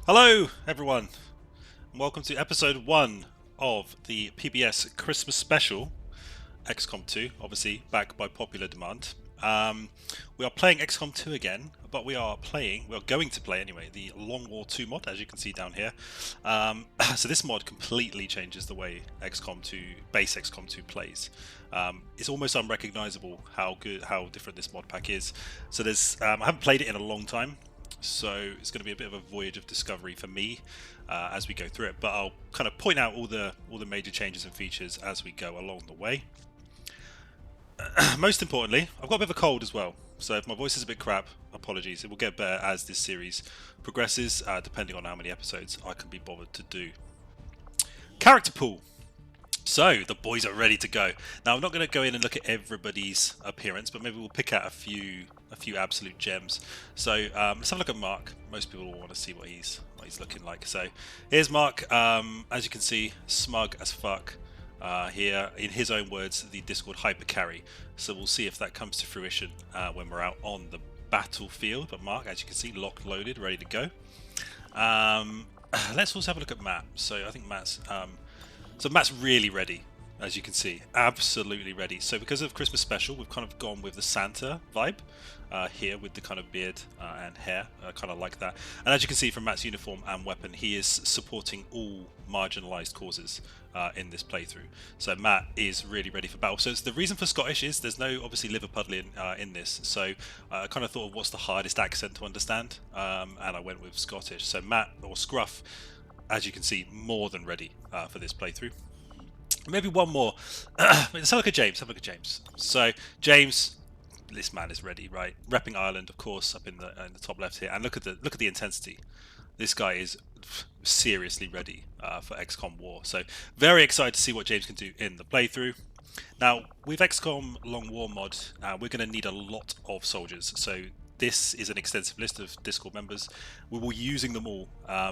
Hello, everyone, and welcome to episode 1 of the PBS Christmas special, XCOM 2, obviously back by popular demand. We are playing XCOM 2 again, but we are going to play anyway, the Long War 2 mod, as you can see down here. So this mod completely changes the way base XCOM 2 plays. It's almost unrecognizable how different this mod pack is. So I haven't played it in a long time, so it's going to be a bit of a voyage of discovery for me as we go through it. But I'll kind of point out all the major changes and features as we go along the way. Most importantly, I've got a bit of a cold as well, so if my voice is a bit crap, apologies. It will get better as this series progresses, depending on how many episodes I can be bothered to do. Character pool. So the boys are ready to go. Now I'm not going to go in and look at everybody's appearance, but maybe we'll pick out a few absolute gems. So let's have a look at Mark. Most people will want to see what he's looking like. So here's Mark. As you can see, smug as fuck. Here, in his own words, the Discord hyper carry. So we'll see if that comes to fruition when we're out on the battlefield. But Mark, as you can see, locked, loaded, ready to go. Let's also have a look at Matt. So I think Matt's really ready, as you can see, absolutely ready. So because of Christmas special, we've kind of gone with the Santa vibe here with the kind of beard and hair, kind of like that. And as you can see from Matt's uniform and weapon, he is supporting all marginalised causes in this playthrough. So Matt is really ready for battle. So the reason for Scottish is there's no obviously Liverpudlian in this. So I kind of thought of what's the hardest accent to understand, and I went with Scottish. So Matt, or Scruff, as you can see, more than ready for this playthrough. Maybe one more. Let's have a look at James. So James, this man is ready, right? Repping Ireland, of course, up in the top left here. And look at the intensity. This guy is seriously ready for XCOM War. So very excited to see what James can do in the playthrough. Now, with XCOM Long War mod, we're going to need a lot of soldiers. So this is an extensive list of Discord members. We will be using them all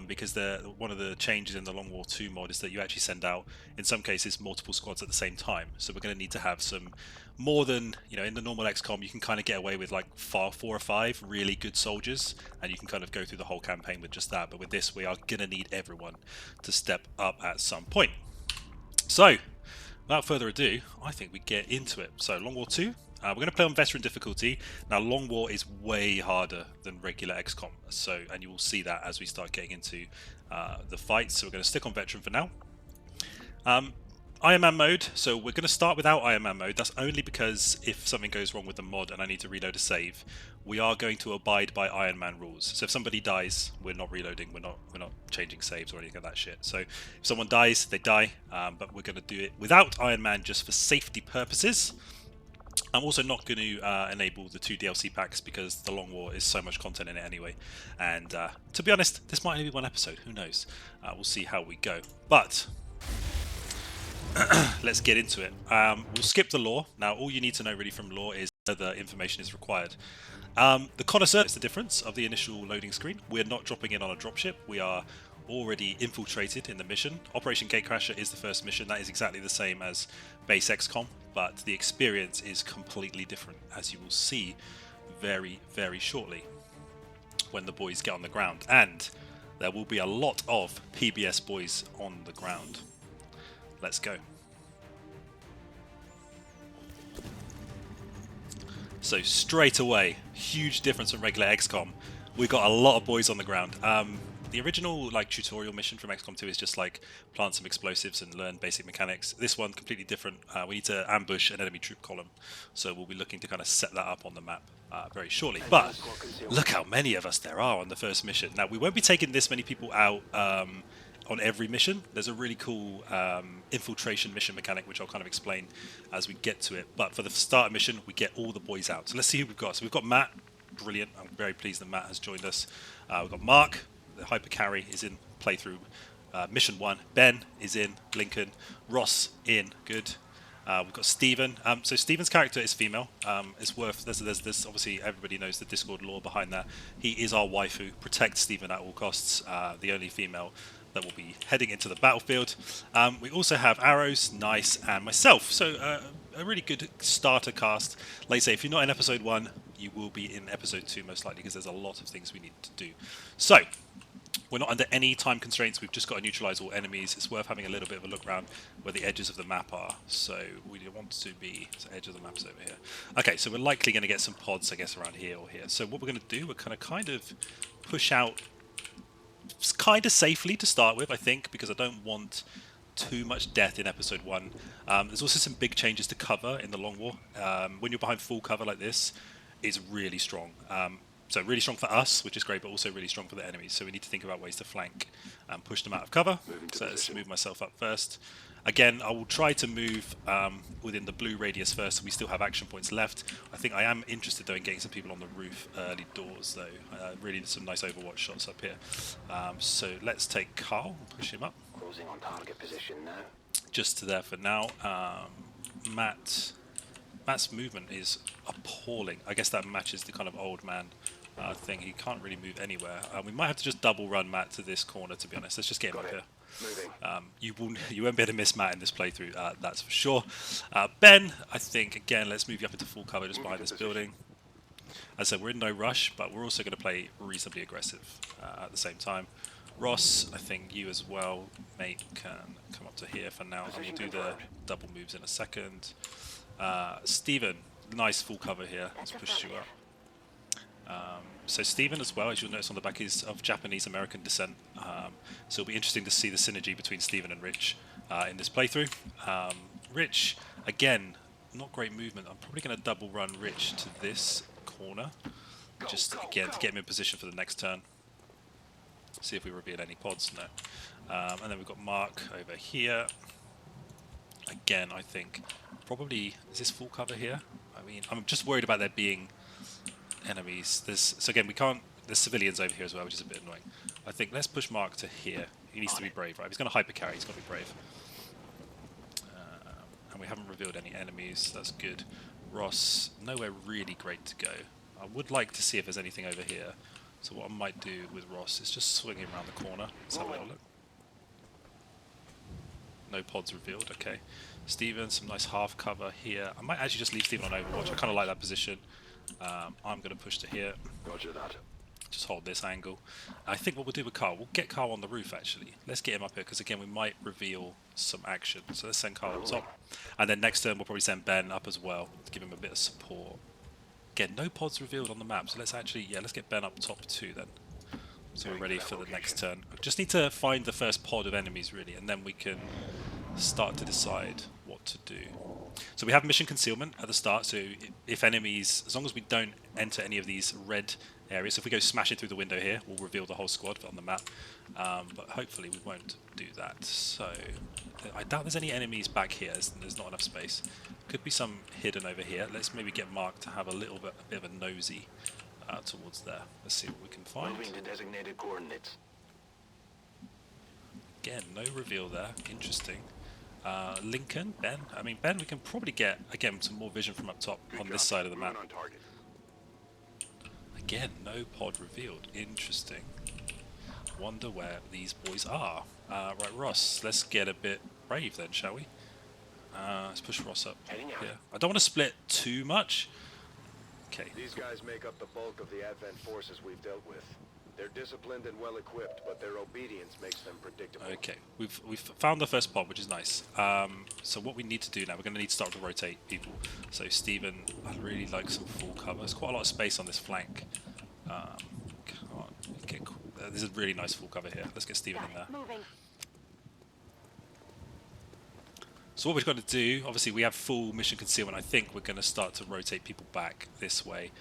because one of the changes in the Long War 2 mod is that you actually send out, in some cases, multiple squads at the same time. So we're going to need to have some more than, in the normal XCOM, you can kind of get away with like 4 or 5 really good soldiers, and you can kind of go through the whole campaign with just that. But with this, we are going to need everyone to step up at some point. So, without further ado, I think we get into it. So, Long War 2. We're going to play on veteran difficulty. Now, Long War is way harder than regular XCOM, and you will see that as we start getting into the fights. So we're going to stick on veteran for now. Iron Man mode. So we're going to start without Iron Man mode. That's only because if something goes wrong with the mod and I need to reload a save, we are going to abide by Iron Man rules. So if somebody dies, we're not reloading. We're not changing saves or anything like that shit. So if someone dies, they die. But we're going to do it without Iron Man just for safety purposes. I'm also not going to enable the 2 DLC packs because the Long War is so much content in it anyway. And to be honest, this might only be one episode. Who knows? We'll see how we go. But let's get into it. We'll skip the lore. Now, all you need to know really from lore is whether information is required. The connoisseur is the difference of the initial loading screen. We're not dropping in on a dropship. We are already infiltrated in the mission. Operation Gatecrasher is the first mission. That is exactly the same as base XCOM, but the experience is completely different, as you will see very, very shortly when the boys get on the ground. And there will be a lot of PBS boys on the ground. Let's go. So straight away, huge difference from regular XCOM. We've got a lot of boys on the ground. The original tutorial mission from XCOM 2 is just plant some explosives and learn basic mechanics. This one completely different. We need to ambush an enemy troop column, so we'll be looking to kind of set that up on the map very shortly. But look how many of us there are on the first mission. Now we won't be taking this many people out on every mission. There's a really cool infiltration mission mechanic which I'll kind of explain as we get to it. But for the start mission, we get all the boys out. So let's see who we've got. So we've got Matt. Brilliant. I'm very pleased that Matt has joined us. We've got Mark. The hyper carry is in playthrough mission 1. Ben is in. Lincoln. Ross in. Good. We've got Stephen. So Stephen's character is female. It's worth. There's obviously everybody knows the Discord lore behind that. He is our waifu. Protect Stephen at all costs. The only female that will be heading into the battlefield. We also have Arrows, Nice, and myself. So a really good starter cast. Like I say, if you're not in episode 1, you will be in episode 2 most likely because there's a lot of things we need to do. So We're not under any time constraints. We've just got to neutralize all enemies. It's worth having a little bit of a look around where the edges of the map are. So we want to be... So edge of the map's over here. Okay, so we're likely going to get some pods, I guess, around here or here. So what we're going to do, we're kind of push out kind of safely to start with, I think, because I don't want too much death in episode 1. There's also some big changes to cover in the Long War. When you're behind full cover like this, it's really strong. So really strong for us, which is great, but also really strong for the enemies. So we need to think about ways to flank and push them out of cover. So let's move myself up first. Again, I will try to move within the blue radius first, so we still have action points left. I think I am interested, though, in getting some people on the roof early doors, though. Really some nice Overwatch shots up here. So let's take Carl and push him up. Closing on target position now. Just to there for now. Matt's movement is appalling. I guess that matches the kind of old man thing. He can't really move anywhere. We might have to just double run Matt to this corner, to be honest. Let's just get him up here. You won't be able to miss Matt in this playthrough, that's for sure. Ben, I think, again, let's move you up into full cover just behind this building. As I said, we're in no rush, but we're also going to play reasonably aggressive at the same time. Ross, I think you as well, mate, can come up to here for now, and we'll do the double moves in a second. Stephen, nice full cover here. Let's push you up. So Stephen as well, as you'll notice on the back, is of Japanese-American descent. So it'll be interesting to see the synergy between Stephen and Rich in this playthrough. Rich, again, not great movement. I'm probably going to double run Rich to this corner, just again to get him in position for the next turn. See if we reveal any pods. No. And then we've got Mark over here. Again, I think probably, is this full cover here? I mean, I'm just worried about there being enemies. So again, we can't, there's civilians over here as well, which is a bit annoying. I think let's push Mark to here. He needs to be brave, right? If he's going to hyper carry, he's got to be brave. And we haven't revealed any enemies, that's good. Ross, nowhere really great to go. I would like to see if there's anything over here. So what I might do with Ross is just swing him around the corner. Let's have a little look. No pods revealed, okay. Steven, some nice half cover here. I might actually just leave Steven on Overwatch. I kind of like that position. I'm going to push to here. Roger that. Just hold this angle. I think what we'll do with Carl, we'll get Carl on the roof actually. Let's get him up here because again we might reveal some action. So let's send Carl up top. And then next turn we'll probably send Ben up as well to give him a bit of support. Again, no pods revealed on the map, so let's actually, let's get Ben up top too then. So we're ready for the next turn. Just need to find the first pod of enemies really, and then we can start to decide what to do. So we have mission concealment at the start, so if enemies, as long as we don't enter any of these red areas, if we go smashing through the window here, we'll reveal the whole squad on the map. But hopefully we won't do that. So I doubt there's any enemies back here, there's not enough space. Could be some hidden over here. Let's maybe get Mark to have a bit of a nosy towards there. Let's see what we can find. Moving to designated coordinates. Again, no reveal there. Interesting. Lincoln, Ben. I mean, Ben, we can probably get, again, some more vision from up top on this side of the map. Again, no pod revealed. Interesting. Wonder where these boys are. Right, Ross, let's get a bit brave then, shall we? Let's push Ross up here. I don't want to split too much. Okay. These guys make up the bulk of the Advent forces we've dealt with. They're disciplined and well equipped, but their obedience makes them predictable. Okay, we've found the first pod, which is nice. So what we need to do now, we're going to need to start to rotate people. So Stephen, I'd really like some full cover. There's quite a lot of space on this flank. There's a really nice full cover here. Let's get Stephen in there. So what we've got to do, obviously we have full mission concealment. I think we're going to start to rotate people back this way.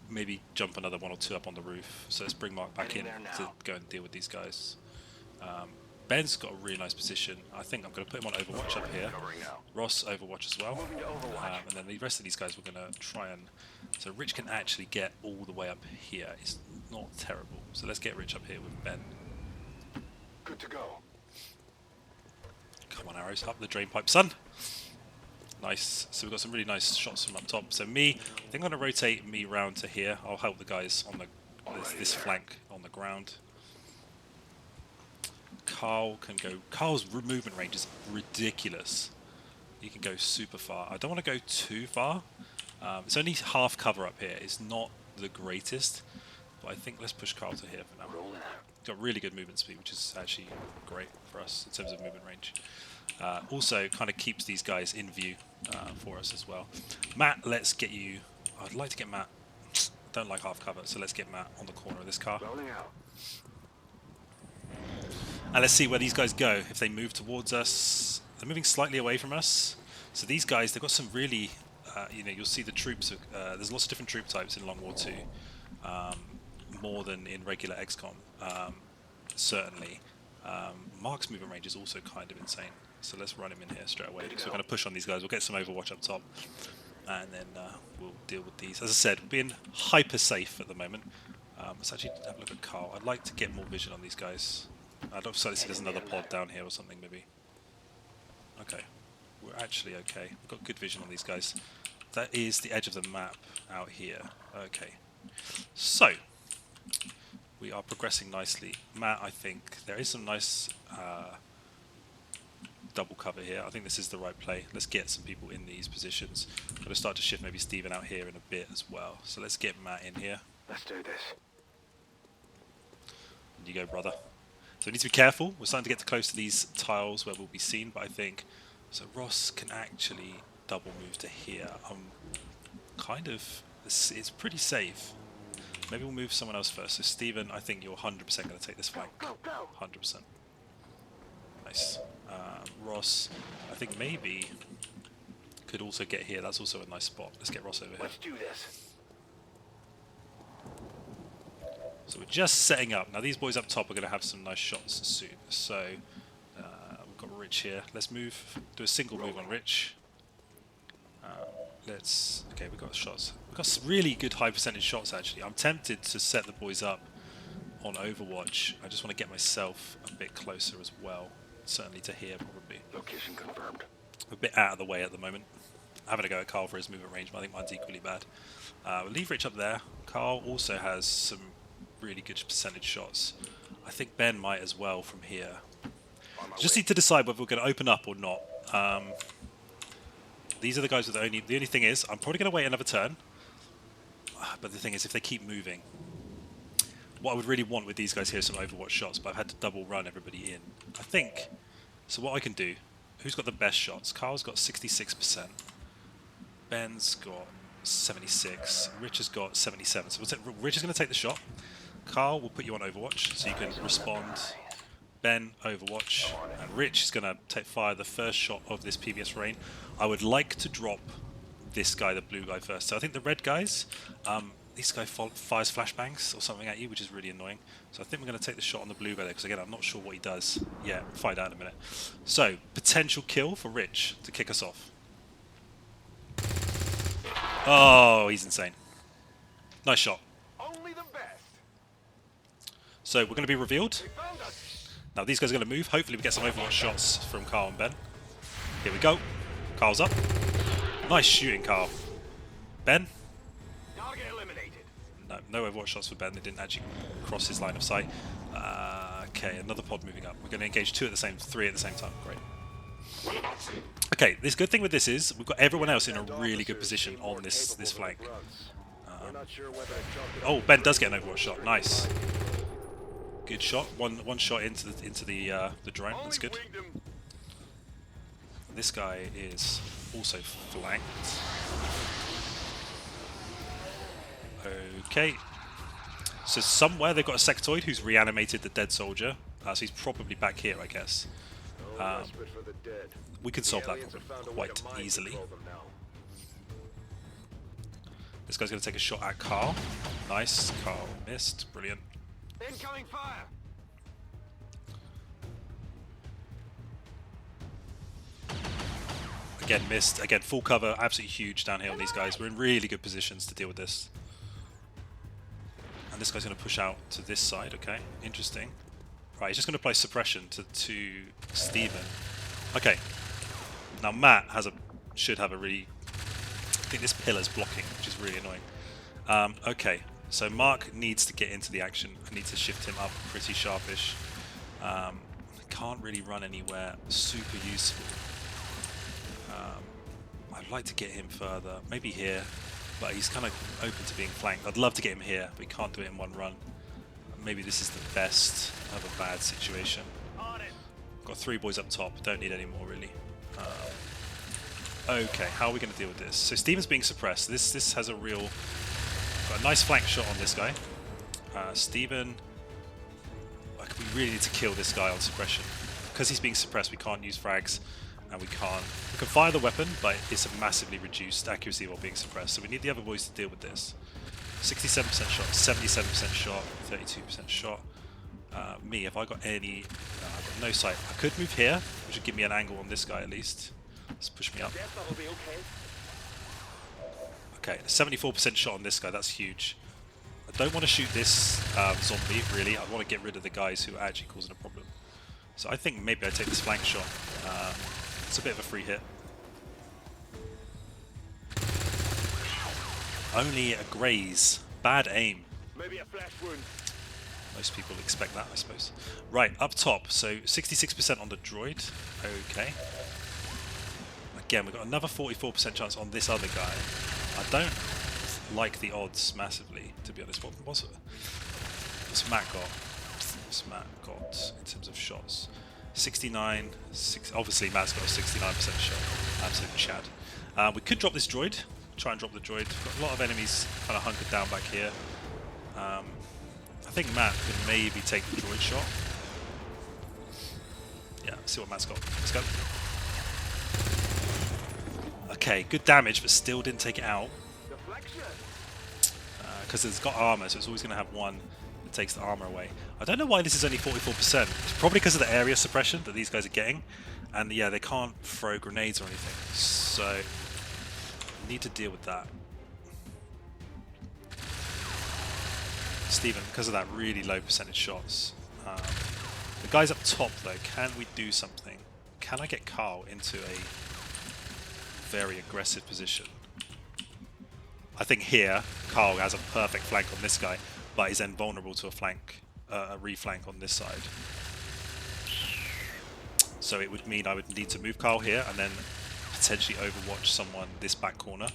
Maybe jump another one or two up on the roof. So let's bring Mark back in to go and deal with these guys. Ben's got a really nice position. I think I'm going to put him on Overwatch up here. Ross Overwatch as well. And then the rest of these guys we're going to try and... So Rich can actually get all the way up here. It's not terrible. So let's get Rich up here with Ben. Good to go. Come on, arrows, up the drain pipe, son. Nice. So we've got some really nice shots from up top. So I think I'm going to rotate me round to here. I'll help the guys on this flank on the ground. Carl can go. Carl's movement range is ridiculous. He can go super far. I don't want to go too far. It's only half cover up here. It's not the greatest. But I think let's push Carl to here for now. Rolling out. Got really good movement speed, which is actually great for us in terms of movement range. Also, kind of keeps these guys in view for us as well. Matt, let's get you. I'd like to get Matt. Don't like half cover, so let's get Matt on the corner of this car. Rolling out. And let's see where these guys go. If they move towards us, they're moving slightly away from us. So these guys, they've got some really, you know, you'll see the troops. There's lots of different troop types in Long War 2, more than in regular XCOM. Certainly, Mark's movement range is also kind of insane. So let's run him in here straight away. So we're going to push on these guys. We'll get some Overwatch up top, and then we'll deal with these. As I said, we're being hyper safe at the moment. Let's actually have a look at Carl. I'd like to get more vision on these guys. I'd also see there's another pod down here or something, maybe. Okay, we're actually okay. We've got good vision on these guys. That is the edge of the map out here. Okay, so we are progressing nicely. Matt, I think there is some nice double cover here. I think this is the right play. Let's get some people in these positions. I'm going to start to shift maybe Steven out here in a bit as well. So let's get Matt in here. Let's do this. You go, brother. So we need to be careful. We're starting to get close to these tiles where we'll be seen, but I think... So Ross can actually double move to here. Kind of... It's pretty safe. Maybe we'll move someone else first. So Steven, I think you're 100% going to take this flank. Go, go. 100%. Nice. Ross, I think maybe could also get here. That's also a nice spot. Let's get Ross over here. Let's do this. So we're just setting up. Now these boys up top are going to have some nice shots soon. So we've got Rich here. Let's move. Do a single move on Rich. Okay, we've got shots. We've got some really good high percentage shots actually. I'm tempted to set the boys up on Overwatch. I just want to get myself a bit closer as well. Certainly to here probably. Location confirmed. A bit out of the way at the moment. Having a go at Carl for his movement range, but I think mine's equally bad. We'll leave Rich up there. Carl also has some really good percentage shots. I think Ben might as well from here. Just need to decide whether we're going to open up or not. These are the guys with the only thing is, I'm probably going to wait another turn. But the thing is, if they keep moving, what I would really want with these guys here is some Overwatch shots, but I've had to double run everybody in. I think, so what I can do, who's got the best shots? Carl's got 66%. Ben's got 76. Rich has got 77. So Rich is going to take the shot. Carl will put you on Overwatch, so you can respond. Ben, Overwatch. And Rich is going to fire the first shot of this PBS rain. I would like to drop this guy, the blue guy, first. So I think the red guys, this guy fires flashbangs or something at you, which is really annoying. So I think we're going to take the shot on the blue guy there, because again, I'm not sure what he does. Yeah, we'll find out in a minute. So, potential kill for Rich to kick us off. Oh, he's insane. Nice shot. Only the best. So we're going to be revealed. They found us. Now these guys are going to move. Hopefully we get some Overwatch shots from Carl and Ben. Here we go. Carl's up. Nice shooting, Carl. Ben? Target eliminated. No Overwatch shots for Ben. They didn't actually cross his line of sight. Okay, another pod moving up. We're going to engage three at the same time. Great. Okay, this good thing with this is we've got everyone else in a really good position on this flank. Oh, Ben does get an Overwatch shot. Nice. Good shot. One shot into the drone. That's good. This guy is also flanked. Okay. So somewhere they've got a sectoid who's reanimated the dead soldier. So he's probably back here, I guess. We can solve that problem quite easily. This guy's going to take a shot at Carl. Nice. Carl missed. Brilliant. Incoming fire. Again, missed. Again, full cover. Absolutely huge down here on these guys. We're in really good positions to deal with this. And this guy's going to push out to this side. Okay, interesting. Right, he's just going to apply suppression to Steven. Okay. Now Matt should have a really... I think this pillar's blocking, which is really annoying. Okay, so Mark needs to get into the action. I need to shift him up pretty sharpish. Can't really run anywhere super useful. I'd like to get him further. Maybe here. but he's kind of open to being flanked. I'd love to get him here, but we can't do it in one run. Maybe this is the best of a bad situation. Got 3 boys up top, don't need any more really. Okay, how are we going to deal with this? So Steven's being suppressed. This has a real... Got a nice flank shot on this guy. Steven... we really need to kill this guy on suppression. Because he's being suppressed, we can't use frags. And we can fire the weapon, but it's a massively reduced accuracy while being suppressed. So we need the other boys to deal with this. 67% shot, 77% shot, 32% shot. Me, have I got any... No, I've got no sight. I could move here, which would give me an angle on this guy at least. Let's push me up. Okay, 74% shot on this guy, that's huge. I don't want to shoot this zombie, really. I want to get rid of the guys who are actually causing a problem. So I think maybe I take this flank shot. It's a bit of a free hit. Only a graze. Bad aim. Maybe a flash wound. Most people expect that, I suppose. Right, up top. So 66% on the droid. Okay. Again, we've got another 44% chance on this other guy. I don't like the odds massively, to be honest. What's Matt got? What's Matt got in terms of shots? 69. Obviously, Matt's got a 69% shot. Absolute Chad. We could drop this droid. Try and drop the droid. We've got a lot of enemies kind of hunkered down back here. I think Matt can maybe take the droid shot. Yeah, let's see what Matt's got. Let's go. Okay, good damage, but still didn't take it out. Because it's got armor, so it's always going to have one that takes the armor away. I don't know why this is only 44%. It's probably because of the area suppression that these guys are getting. And yeah, they can't throw grenades or anything. So, need to deal with that. Steven, because of that really low percentage shots. The guys up top though, can we do something? Can I get Carl into a very aggressive position? I think here, Carl has a perfect flank on this guy, but is then vulnerable to a flank, a reflank on this side. So it would mean I would need to move Carl here and then potentially overwatch someone this back corner.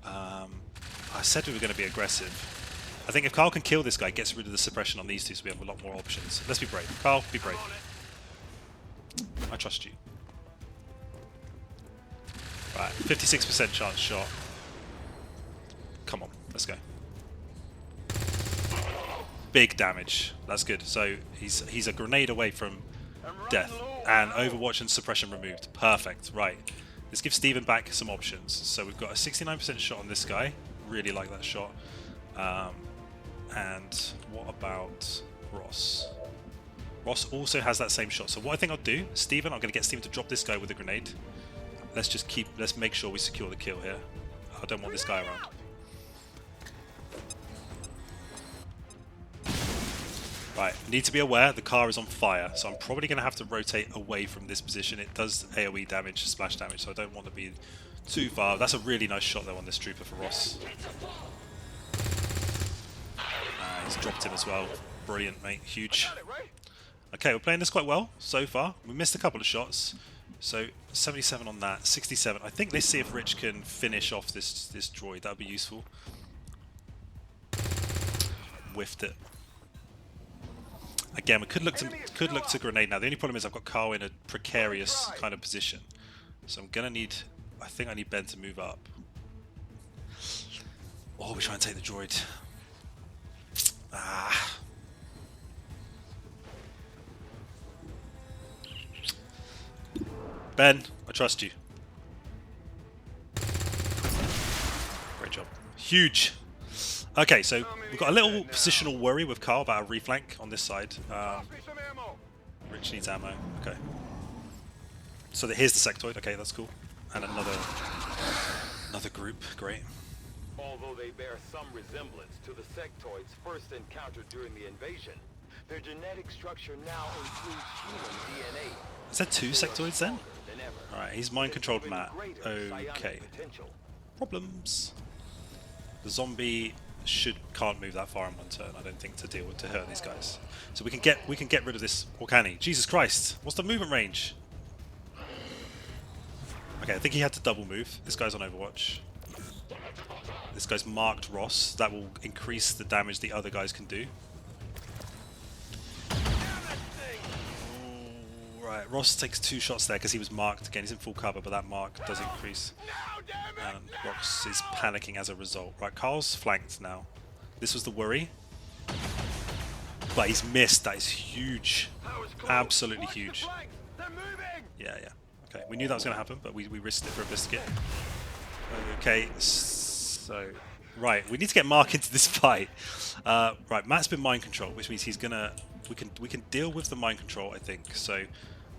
I said we were going to be aggressive. I think if Carl can kill this guy, it gets rid of the suppression on these two, so we have a lot more options. Let's be brave. Carl, be brave. I trust you. Right, 56% chance shot. Come on, let's go. Big damage. That's good. So he's a grenade away from death. And Overwatch and suppression removed. Perfect. Right. Let's give Steven back some options. So we've got a 69% shot on this guy. Really like that shot. And what about Ross? Ross also has that same shot. So what I think I'll do, Steven, I'm going to get Steven to drop this guy with a grenade. Let's make sure we secure the kill here. I don't want this guy around. Right, need to be aware the car is on fire, so I'm probably going to have to rotate away from this position. It does AoE damage, splash damage, so I don't want to be too far. That's a really nice shot though on this trooper for Ross. He's dropped him as well. Brilliant, mate. Huge. Okay, we're playing this quite well so far. We missed a couple of shots. So 77 on that, 67. I think let's see if Rich can finish off this droid. That would be useful. Whiffed it. Again, we could look to grenade now. The only problem is I've got Carl in a precarious kind of position. So I'm gonna need. I think I need Ben to move up. Or we try and take the droid. Ah. Ben, I trust you. Great job. Huge. Okay, so we've got a little positional worry with Carl about a reflank on this side. Rich needs ammo. Okay. So here's the sectoid. Okay, that's cool. And another group. Great. Although they bear some resemblance to the sectoids first encountered during the invasion, their genetic structure now includes human DNA. Is there 2 sectoids then? Alright, he's mind-controlled Matt. Okay. Problems. The zombie can't move that far in one turn, I don't think, to hurt these guys. So we can get rid of this, or can he? Jesus Christ! What's the movement range? Okay, I think he had to double move. This guy's on Overwatch. This guy's marked Ross. That will increase the damage the other guys can do. Right, Ross takes 2 shots there because he was marked. Again, he's in full cover, but that mark does increase. And Ross is panicking as a result. Right, Carl's flanked now. This was the worry. But he's missed. That is huge. Absolutely huge. Yeah, yeah. Okay, we knew that was going to happen, but we risked it for a biscuit. Okay, so... Right, we need to get Mark into this fight. Right, Matt's been mind controlled, which means he's gonna... We can deal with the mind control, I think. So,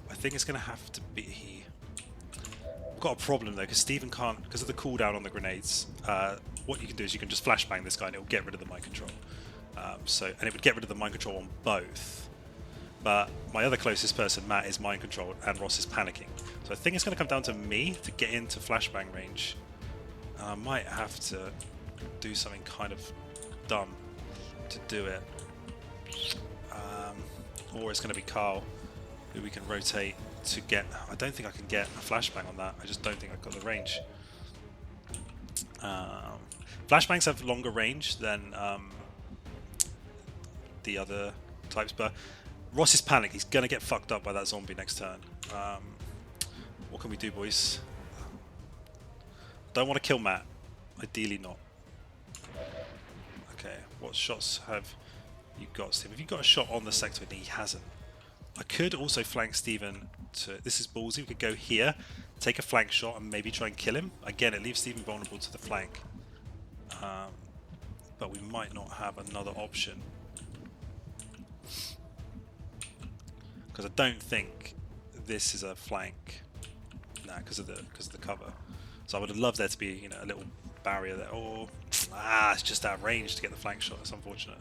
I think it's gonna have to be... We've got a problem though, because Stephen can't... Because of the cooldown on the grenades, what you can do is you can just flashbang this guy and it'll get rid of the mind control. And it would get rid of the mind control on both. But my other closest person, Matt, is mind controlled and Ross is panicking. So I think it's going to come down to me to get into flashbang range. And I might have to do something kind of dumb to do it. Or it's going to be Carl, who we can rotate to get... I don't think I can get a flashbang on that. I just don't think I've got the range. Flashbangs have longer range than the other types, but Ross is panicked. He's going to get fucked up by that zombie next turn. What can we do, boys? Don't want to kill Matt. Ideally not. Okay, what shots have you got, Steve? Have you got a shot on the sector? He hasn't. I could also flank Steven to... This is ballsy. We could go here, take a flank shot, and maybe try and kill him. Again, it leaves Steven vulnerable to the flank. But we might not have another option. Because I don't think this is a flank. Nah, because of the cover. So I would have loved there to be, you know, a little barrier there. Or it's just out of range to get the flank shot. That's unfortunate.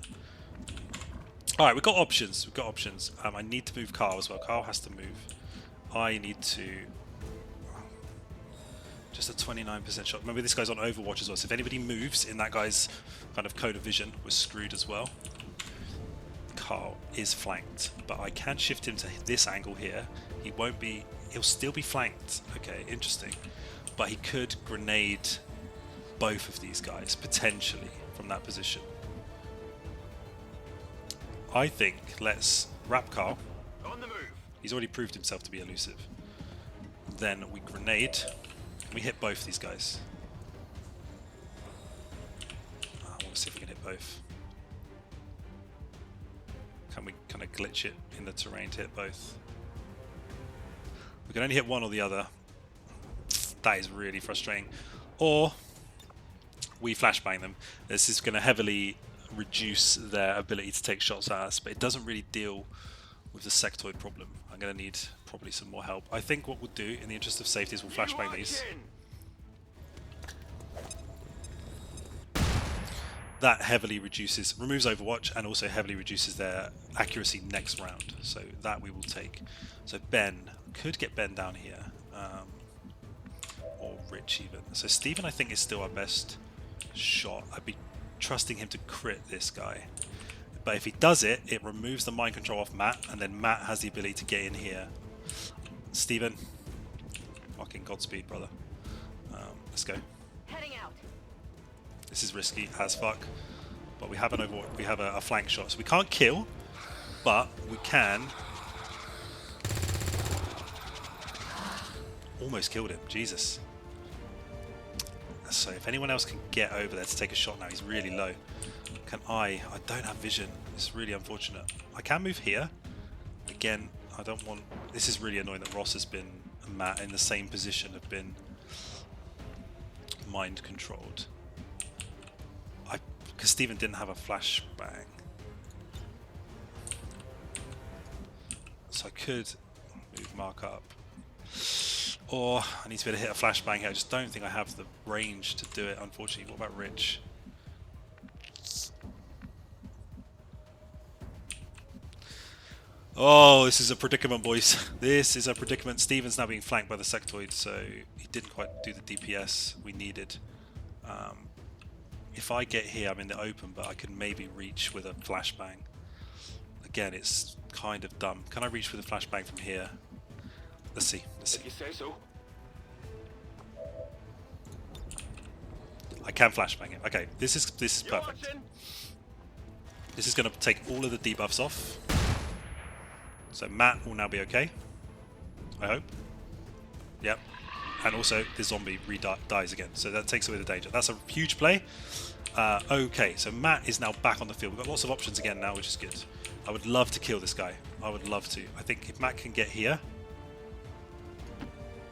All right, we've got options. We've got options. I need to move Carl as well. Carl has to move. I need to. Just a 29% shot. Remember, this guy's on Overwatch as well. So if anybody moves in that guy's kind of cone of vision, we're screwed as well. Carl is flanked, but I can shift him to this angle here. He won't be... He'll still be flanked. Okay, interesting. But he could grenade both of these guys, potentially, from that position. I think let's wrap Carl. On the move. He's already proved himself to be elusive. Then we grenade. We hit both these guys. I want to see if we can hit both. Can we kind of glitch it in the terrain to hit both? We can only hit one or the other. That is really frustrating. Or we flashbang them. This is going to heavily reduce their ability to take shots at us, but it doesn't really deal with the sectoid problem. I'm going to need probably some more help. I think what we'll do, in the interest of safety, is we'll flashbang these. That heavily removes Overwatch, and also heavily reduces their accuracy next round. So that we will take. So Ben, could get Ben down here. Or Rich even. So Steven, I think, is still our best shot. I'd be trusting him to crit this guy. But if he does it, it removes the mind control off Matt, and then Matt has the ability to get in here. Steven, fucking Godspeed, brother. Let's go. Heading out. This is risky as fuck, but we have an Overwatch. We have a flank shot, so we can't kill, but we can. Almost killed him. Jesus. So if anyone else can get over there to take a shot now, he's really low. Can I? I don't have vision. It's really unfortunate. I can move here. Again, I don't want... This is really annoying that Ross has been, and Matt in the same position have been mind controlled. Because Steven didn't have a flashbang. So I could move Mark up. Or I need to be able to hit a flashbang here. I just don't think I have the range to do it, unfortunately. What about Rich? Oh, this is a predicament, boys. This is a predicament. Steven's now being flanked by the sectoid, so he didn't quite do the DPS we needed. If I get here, I'm in the open, but I can maybe reach with a flashbang. Again, it's kind of dumb. Can I reach with a flashbang from here? Let's see. Let's see. You say so? I can flashbang it. Okay, this is You perfect. watching? This is going to take all of the debuffs off. So Matt will now be okay. I hope. Yep. And also, the zombie dies again, so that takes away the danger. That's a huge play. Okay, so Matt is now back on the field. We've got lots of options again now, which is good. I would love to kill this guy. I would love to. I think if Matt can get here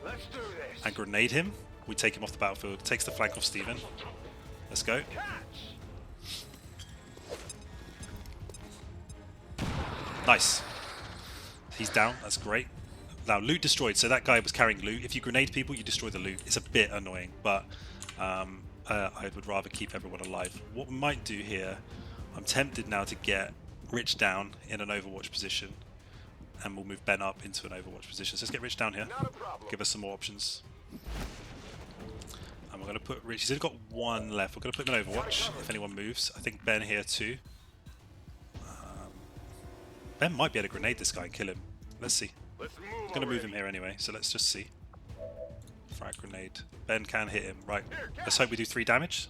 Let's do this. and grenade him, we take him off the battlefield. Takes the flank off Steven. Let's go. Catch. Nice. He's down. That's great. Now, loot destroyed. So that guy was carrying loot. If you grenade people, you destroy the loot. It's a bit annoying, but I would rather keep everyone alive. What we might do here, I'm tempted now to get Rich down in an Overwatch position, and we'll move Ben up into an Overwatch position. So let's get Rich down here. Not a problem. Give us some more options. And we're going to put Rich. He's only got one left. We're going to put him in Overwatch if anyone moves. I think Ben here too. Ben might be able to grenade this guy and kill him. Let's see. Let's move. I'm going to move him here anyway, so let's just see. Frag grenade. Ben can hit him. Right. Let's hope we do 3 damage.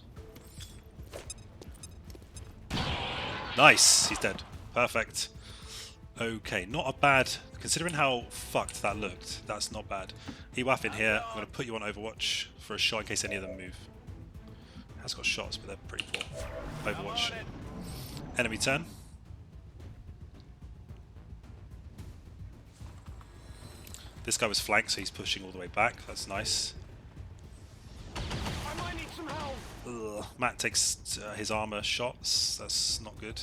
Nice. He's dead. Perfect. Okay. Not a bad... Considering how fucked that looked, that's not bad. Ewaf in here. I'm going to put you on Overwatch for a shot in case any of them move. Has got shots, but they're pretty poor. Overwatch. Enemy turn. This guy was flanked, so he's pushing all the way back. That's nice. I might need some help. Ugh. Matt takes his armor shots. That's not good.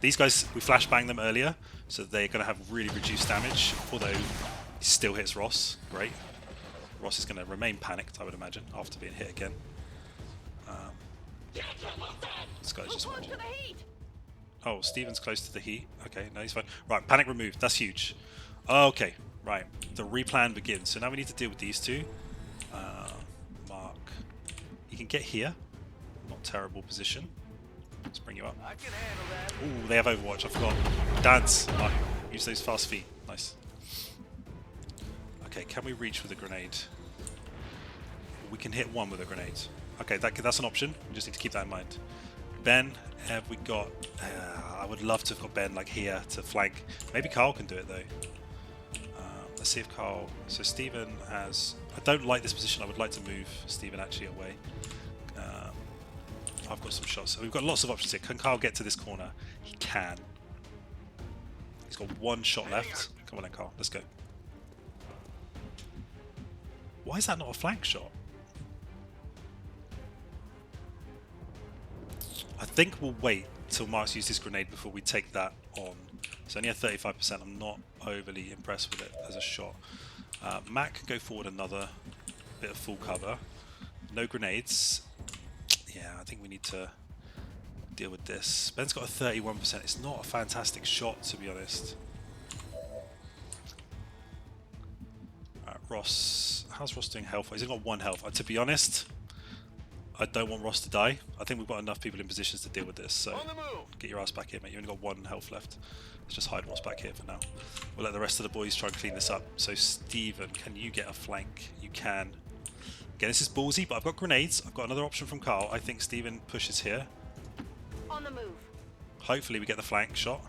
These guys, we flashbanged them earlier, so they're going to have really reduced damage, although he still hits Ross. Great. Ross is going to remain panicked, I would imagine, after being hit again. This guy's just... Oh, Steven's close to the heat. Okay, no, he's fine. Right, panic removed. That's huge. Okay, right. The replan begins. So now we need to deal with these two. Mark. You can get here. Not terrible position. Let's bring you up. I can handle that. Ooh, they have Overwatch. I forgot. Dance. Mark. Use those fast feet. Nice. Okay, can we reach with a grenade? We can hit one with a grenade. Okay, that's an option. We just need to keep that in mind. Ben, have we got... I would love to have got Ben like here to flank. Maybe Carl can do it though. Let's see if Carl... So Steven has... I don't like this position. I would like to move Steven actually away. I've got some shots. So we've got lots of options here. Can Carl get to this corner? He can. He's got one shot left. Come on then, Carl. Let's go. Why is that not a flank shot? I think we'll wait till Mark's used his grenade before we take that on. It's only at 35%. I'm not overly impressed with it as a shot. Matt can go forward another bit of full cover. No grenades. Yeah, I think we need to deal with this. Ben's got a 31%. It's not a fantastic shot, to be honest. Ross. How's Ross doing health? He's only got 1 health. To be honest, I don't want Ross to die. I think we've got enough people in positions to deal with this. So On the move. get your ass back here, mate. You only got 1 health left. Let's just hide Ross back here for now. We'll let the rest of the boys try and clean this up. So Steven, can you get a flank? You can. Again, this is ballsy, but I've got grenades. I've got another option from Carl. I think Steven pushes here. On the move. Hopefully we get the flank shot.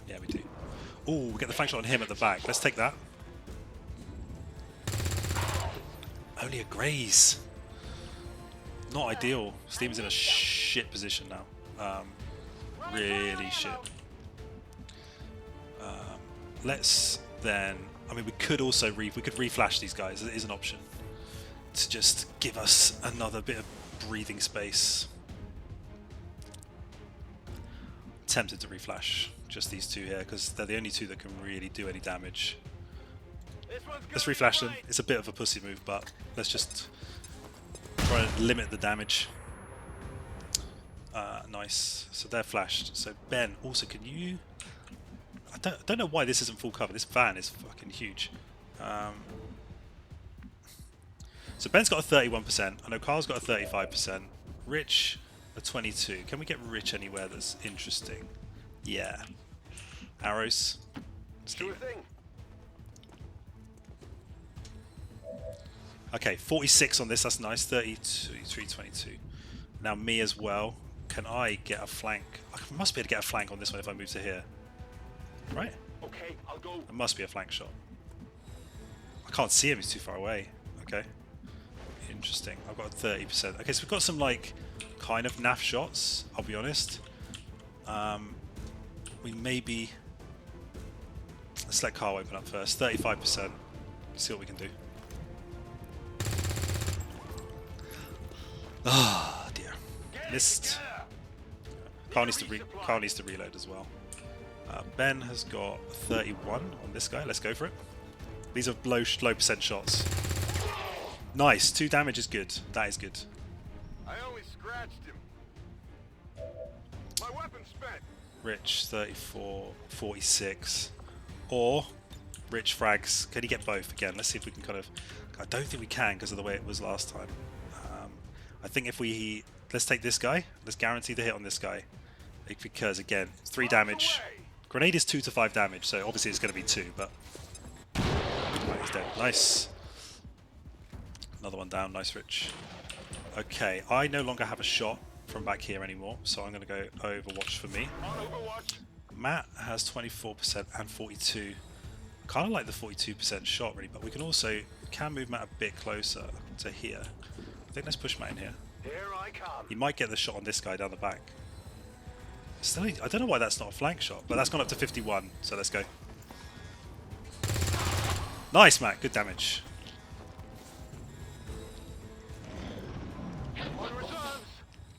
Yeah, we do. Ooh, we get the flank shot on him at the back. Let's take that. Only a graze. Not ideal. Steven's in a shit position now. Really shit. Let's then... I mean, we could also we could reflash these guys. It is an option to just give us another bit of breathing space. Tempted to reflash just these two here because they're the only two that can really do any damage. Let's reflash them. It's a bit of a pussy move, but let's just try and limit the damage. Nice. So they're flashed. So Ben, also, can you... I don't know why this isn't full cover. This van is fucking huge. So Ben's got a 31%. I know Carl's got a 35%. Rich, a 22. Can we get Rich anywhere that's interesting? Yeah. Arrows. Sure thing. Okay, 46 on this. That's nice. 32, 22. Now me as well. Can I get a flank? I must be able to get a flank on this one if I move to here. Right? Okay, I'll go. There must be a flank shot. I can't see him, he's too far away. Okay. Interesting. I've got 30%. Okay, so we've got some like kind of naff shots, I'll be honest. We maybe... Let's let Carl open up first. 35%. See what we can do. Ah, dear. Missed. Carl needs to reload as well. Ben has got 31 on this guy. Let's go for it. These are low percent shots. Nice. 2 damage is good. That is good. I only scratched him. My weapon's spent. Rich 34, 46. Or Rich frags. Can he get both again? Let's see if we can kind of... I don't think we can because of the way it was last time. I think if we... Let's take this guy. Let's guarantee the hit on this guy. Because again, 3 damage. Grenade is 2 to 5 damage, so obviously it's going to be 2, but... Right, he's dead. Nice. Another one down. Nice, Rich. Okay, I no longer have a shot from back here anymore, so I'm going to go Overwatch for me. Matt has 24% and 42. Kind of like the 42% shot, really, but we can also... Can move Matt a bit closer to here. I think let's push Matt in here. Here I come. He might get the shot on this guy down the back. Still, I don't know why that's not a flank shot, but that's gone up to 51, so let's go. Nice, Matt. Good damage.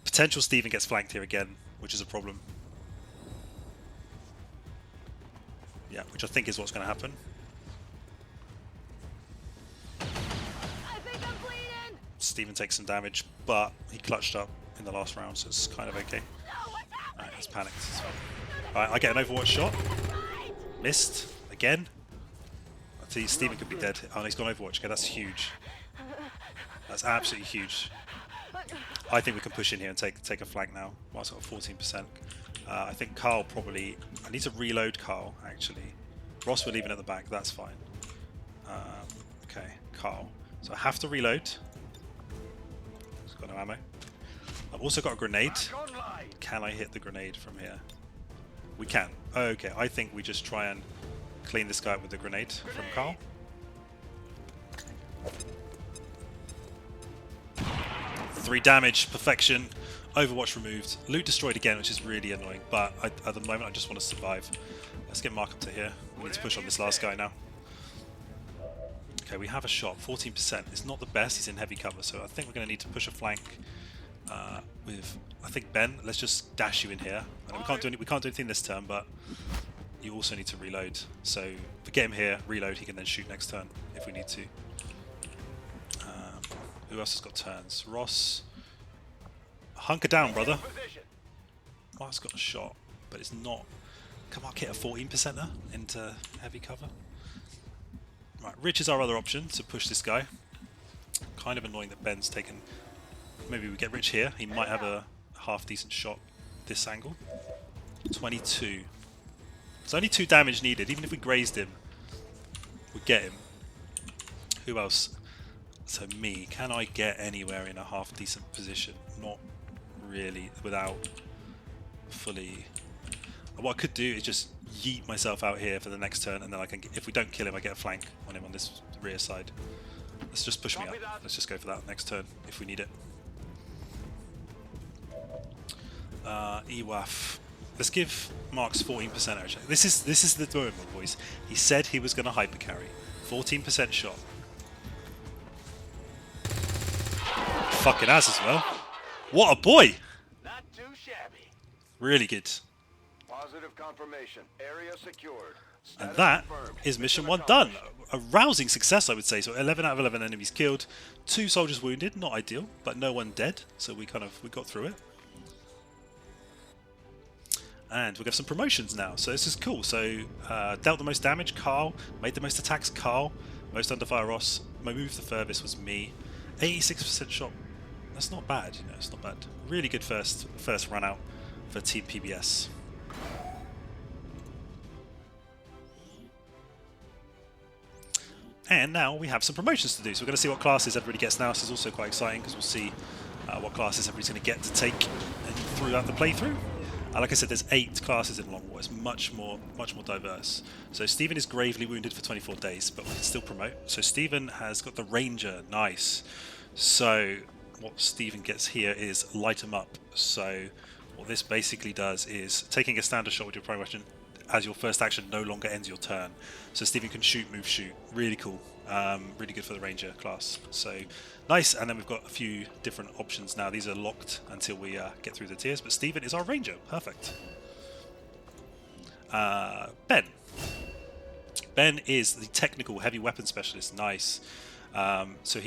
Potential Steven gets flanked here again, which is a problem. Yeah, which I think is what's going to happen. I think I'm bleeding. Steven takes some damage, but he clutched up in the last round, so it's kind of okay. No, what's happening? Alright, he's panicked. It's fine. Alright, I get an Overwatch shot. Missed. Again. I see Steven could be dead. Oh, he's gone Overwatch. Okay, that's huge. That's absolutely huge. I think we can push in here and take a flank now. Well, it's got 14%. I think Carl probably... I need to reload Carl, actually. Ross we're leaving at the back. That's fine. Okay, Carl. So I have to reload. He's got no ammo. I've also got a grenade. Can I hit the grenade from here? We can. Okay, I think we just try and clean this guy up with the grenade from Carl. Three damage, perfection, Overwatch removed, loot destroyed again, which is really annoying, but at the moment I just want to survive. Let's get Mark up to here. We need to push on this last guy now. Okay, we have a shot, 14%. It's not the best, he's in heavy cover, so I think we're going to need to push a flank with, I think, Ben. Let's just dash you in here. I know we can't do anything this turn, but you also need to reload. So if we get him here, reload, he can then shoot next turn if we need to. Who else has got turns? Ross. Hunker down, brother. Mark's got a shot, but it's not... Can Mark hit a 14%er into heavy cover? Right, Rich is our other option to push this guy. Kind of annoying that Ben's taken... Maybe we get Rich here. He might have a half-decent shot this angle. 22. There's only 2 damage needed. Even if we grazed him, we'd get him. Who else? So me, can I get anywhere in a half-decent position? Not really, without fully... What I could do is just yeet myself out here for the next turn, and then I can, if we don't kill him, I get a flank on him on this rear side. Let's just push me up. Let's just go for that next turn, if we need it. EWAF. Let's give Mark's 14% arrow check. This is the moment, boys. He said he was going to hyper carry. 14% shot. Fucking has as well. What a boy! Not too shabby. Really good. Positive confirmation. Area secured. And that is mission 1 done. A rousing success, I would say. So 11 out of 11 enemies killed, 2 soldiers wounded. Not ideal, but no one dead. So we got through it. And we have some promotions now, so this is cool. So dealt the most damage, Carl. Made the most attacks, Carl. Most under fire, Ross. Moved the furthest was me. 86% shot. That's not bad, you know. It's not bad. Really good first run out for Team PBS. And now we have some promotions to do. So we're going to see what classes everybody gets now. This is also quite exciting because we'll see what classes everybody's going to get to take throughout the playthrough. Like I said, there's 8 classes in Long War. It's much more diverse. So Stephen is gravely wounded for 24 days, but we can still promote. So Stephen has got the Ranger, nice. So what Stephen gets here is light him up. So what this basically does is taking a standard shot with your primary weapon as your first action no longer ends your turn. So Stephen can shoot, move, shoot. Really cool. Really good for the Ranger class. So nice. And then we've got a few different options now. These are locked until we get through the tiers. But Stephen is our Ranger. Perfect. Ben. Ben is the technical heavy weapon specialist. Nice. So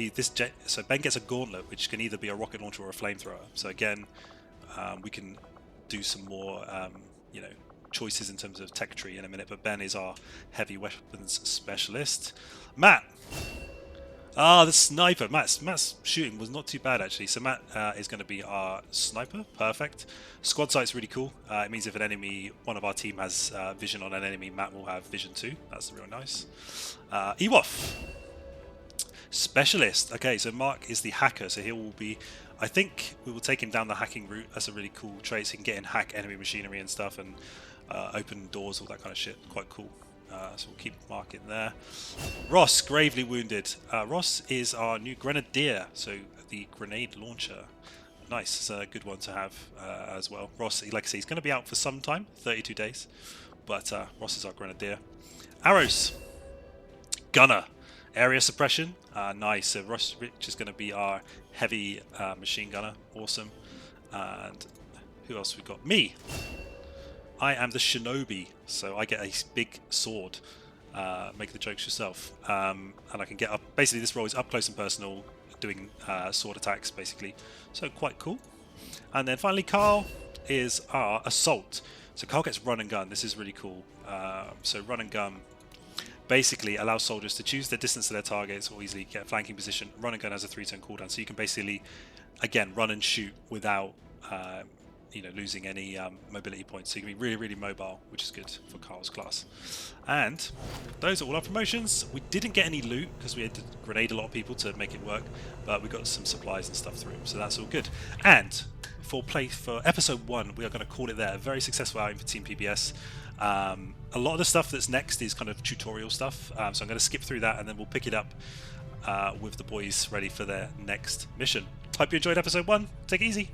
Ben gets a gauntlet, which can either be a rocket launcher or a flamethrower. So again, we can do some more, choices in terms of tech tree in a minute. But Ben is our heavy weapons specialist. Matt. The sniper. Matt's shooting was not too bad actually. So Matt is going to be our sniper. Perfect. Squad sight's really cool. It means if one of our team has vision on an enemy, Matt will have vision too. That's real nice. Ewolf. Specialist. Okay, so Mark is the hacker. So he will be. I think we will take him down the hacking route. That's a really cool trait. So he can get in, hack enemy machinery and stuff, and open doors, all that kind of shit. Quite cool. So we'll keep Mark in there. Ross, gravely wounded. Ross is our new grenadier, so the grenade launcher. Nice, it's a good one to have as well. Ross, like I say, he's going to be out for some time, 32 days, but Ross is our grenadier. Arrows. Gunner. Area suppression. Nice, so Ross Rich is going to be our heavy machine gunner. Awesome. And who else we got? Me. I am the shinobi, so I get a big sword. Make the jokes yourself. And I can get up. Basically, this role is up close and personal, doing sword attacks, basically. So quite cool. And then finally, Carl is our assault. So Carl gets run and gun. This is really cool. So run and gun basically allows soldiers to choose their distance to their targets or easily get a flanking position. Run and gun has a 3-turn cooldown, so you can basically, again, run and shoot without losing any mobility points. So you can be really, really mobile, which is good for Carl's class. And those are all our promotions. We didn't get any loot because we had to grenade a lot of people to make it work, but we got some supplies and stuff through, so that's all good. And for episode 1, we are going to call it there. A very successful outing for Team PBS. A lot of the stuff that's next is kind of tutorial stuff, so I'm going to skip through that and then we'll pick it up with the boys ready for their next mission. Hope you enjoyed episode 1. Take it easy.